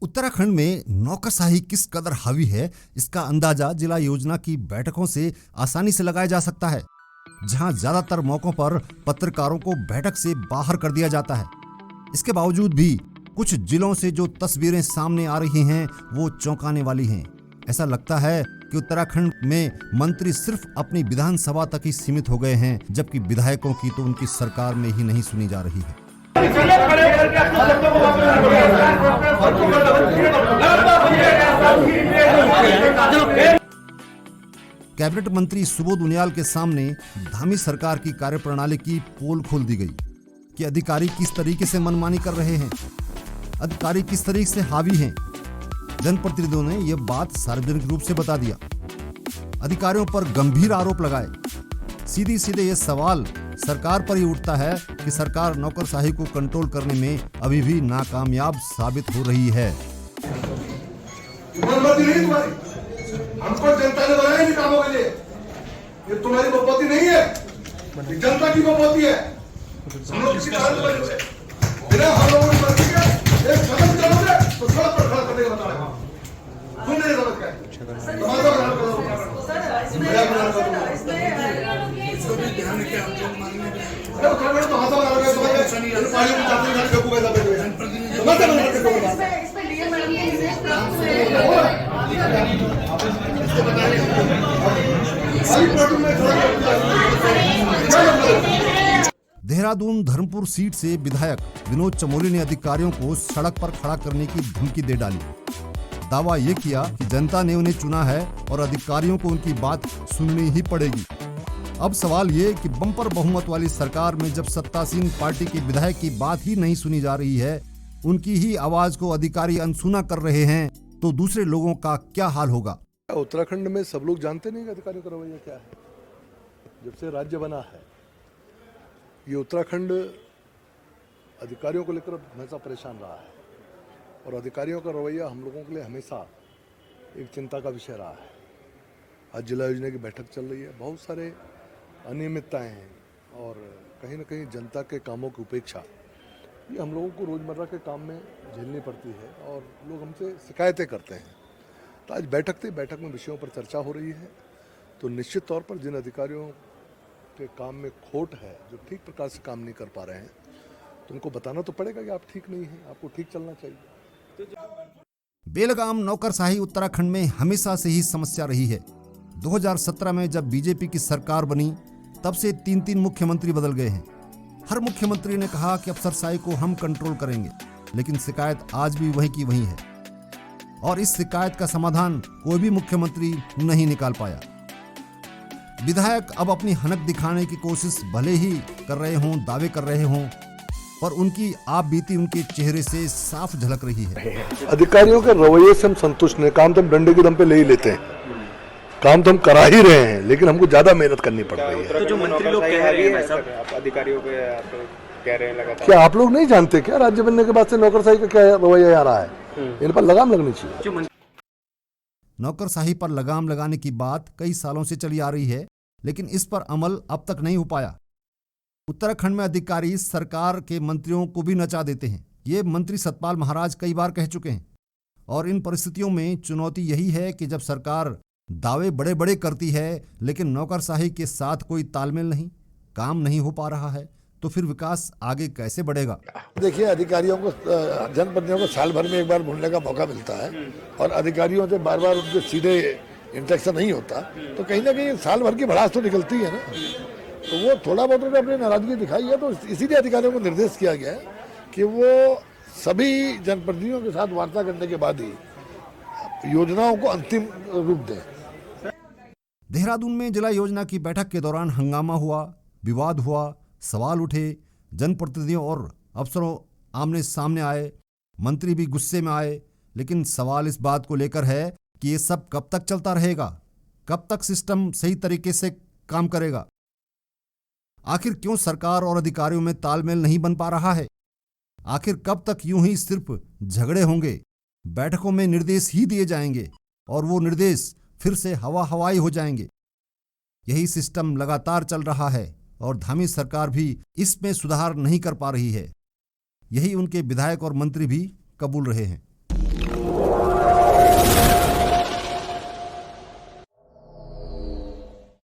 उत्तराखंड में नौकरशाही किस कदर हावी है, इसका अंदाजा जिला योजना की बैठकों से आसानी से लगाया जा सकता है, जहां ज्यादातर मौकों पर पत्रकारों को बैठक से बाहर कर दिया जाता है। इसके बावजूद भी कुछ जिलों से जो तस्वीरें सामने आ रही हैं वो चौंकाने वाली हैं। ऐसा लगता है कि उत्तराखंड में मंत्री सिर्फ अपनी विधानसभा तक ही सीमित हो गए हैं, जबकि विधायकों की तो उनकी सरकार में ही नहीं सुनी जा रही है। कैबिनेट मंत्री सुबोध उनियाल के सामने धामी सरकार की कार्यप्रणाली की पोल खोल दी गई कि अधिकारी किस तरीके से मनमानी कर रहे हैं, अधिकारी किस तरीके से हावी हैं। जनप्रतिनिधियों ने यह बात सार्वजनिक रूप से बता दिया, अधिकारियों पर गंभीर आरोप लगाए। सीधे सीधे ये सवाल सरकार पर ही उठता है कि सरकार नौकरशाही को कंट्रोल करने में अभी भी नाकामयाब साबित हो रही है। हमको जनता ने बनाया इन कामों के लिए, ये तुम्हारी बकौती नहीं है, जनता की बकौती है। हम लोग किसी कारण से बिना हम लोगों की मर्जी के एक समझ करोगे तो सड़क पर खड़ा करने का बता रहे हैं। तुम नहीं समझ गए देहरादून धर्मपुर सीट से विधायक विनोद चमोली ने अधिकारियों को सड़क पर खड़ा करने की धमकी दे डाली। दावा ये किया कि जनता ने उन्हें चुना है और अधिकारियों को उनकी बात सुननी ही पड़ेगी। अब सवाल ये कि बम्पर बहुमत वाली सरकार में जब सत्तासीन पार्टी के विधायक की बात ही नहीं सुनी जा रही है, उनकी ही आवाज को अधिकारी अनसुना कर रहे हैं, तो दूसरे लोगों का क्या हाल होगा। उत्तराखंड में सब लोग जानते नहीं कि अधिकारियों का रवैया क्या है। जब से राज्य बना है ये उत्तराखंड अधिकारियों को लेकर हमेशा परेशान रहा है और अधिकारियों का रवैया हम लोगों के लिए हमेशा एक चिंता का विषय रहा है। आज जिला योजना की बैठक चल रही है, बहुत सारे अनियमितताएं हैं और कहीं ना कहीं जनता के कामों की उपेक्षा ये हम लोगों को रोज़मर्रा के काम में झेलनी पड़ती है और लोग हमसे शिकायतें करते हैं। तो आज बैठक थी, बैठक में विषयों पर चर्चा हो रही है। तो निश्चित तौर पर जिन अधिकारियों के काम में खोट है, जो ठीक प्रकार से काम नहीं कर पा रहे हैं, तो उनको बताना तो पड़ेगा कि आप ठीक नहीं हैं, आपको ठीक चलना चाहिए। बेलगाम नौकरशाही उत्तराखंड में हमेशा से ही समस्या रही है। 2017 में जब बीजेपी की सरकार बनी, तब से 3 मुख्यमंत्री बदल गए हैं। हर मुख्यमंत्री ने कहा कि अफसरशाही को हम कंट्रोल करेंगे, लेकिन शिकायत आज भी वही की वही है और इस शिकायत का समाधान कोई भी मुख्यमंत्री नहीं निकाल पाया। विधायक अब अपनी हनक दिखाने की कोशिश भले ही कर रहे हों, दावे कर रहे हों, पर उनकी आप बीती उनके चेहरे से साफ झलक रही है। अधिकारियों के रवैये से हम संतुष्ट नहीं। काम तो हम डंडे के दम पे ले ही लेते हैं, काम तो हम करा ही रहे हैं, लेकिन हमको ज्यादा मेहनत करनी पड़ रही है। तो जो मंत्री लोग कह रहे हैं सब अधिकारियों के आप कह रहे हैं लगातार, क्या आप लोग नहीं जानते क्या राज्य बनने के बाद से नौकरशाही का क्या रवैया आ रहा है? इन पर लगाम लगनी चाहिए। नौकरशाही पर लगाम लगाने की बात कई सालों से चली आ रही है, लेकिन इस पर अमल अब तक नहीं हो पाया। उत्तराखंड में अधिकारी सरकार के मंत्रियों को भी नचा देते हैं, ये मंत्री सतपाल महाराज कई बार कह चुके हैं। और इन परिस्थितियों में चुनौती यही है कि जब सरकार दावे बड़े बड़े करती है, लेकिन नौकरशाही के साथ कोई तालमेल नहीं, काम नहीं हो पा रहा है, तो फिर विकास आगे कैसे बढ़ेगा? देखिए, अधिकारियों को, जनप्रतिनिधियों को साल भर में एक बार मिलने का मौका मिलता है और अधिकारियों से बार बार उनके सीधे इंटरेक्शन नहीं होता, तो कहीं ना कहीं साल भर की भड़ास तो निकलती है ना। तो वो थोड़ा बहुत उन्होंने अपनी नाराजगी दिखाई है, तो इसीलिए अधिकारियों को निर्देश किया गया है कि वो सभी जनप्रतिनिधियों के साथ वार्ता करने के बाद ही योजनाओं को अंतिम रूप दें। देहरादून में जिला योजना की बैठक के दौरान हंगामा हुआ, विवाद हुआ, सवाल उठे, जनप्रतिनिधियों और अफसरों आमने सामने आए, मंत्री भी गुस्से में आए। लेकिन सवाल इस बात को लेकर है कि ये सब कब तक चलता रहेगा, कब तक सिस्टम सही तरीके से काम करेगा। आखिर क्यों सरकार और अधिकारियों में तालमेल नहीं बन पा रहा है? आखिर कब तक यूं ही सिर्फ झगड़े होंगे, बैठकों में निर्देश ही दिए जाएंगे और वो निर्देश फिर से हवाई हो जाएंगे। यही सिस्टम लगातार चल रहा है और धामी सरकार भी इसमें सुधार नहीं कर पा रही है। यही उनके विधायक और मंत्री भी कबूल रहे हैं।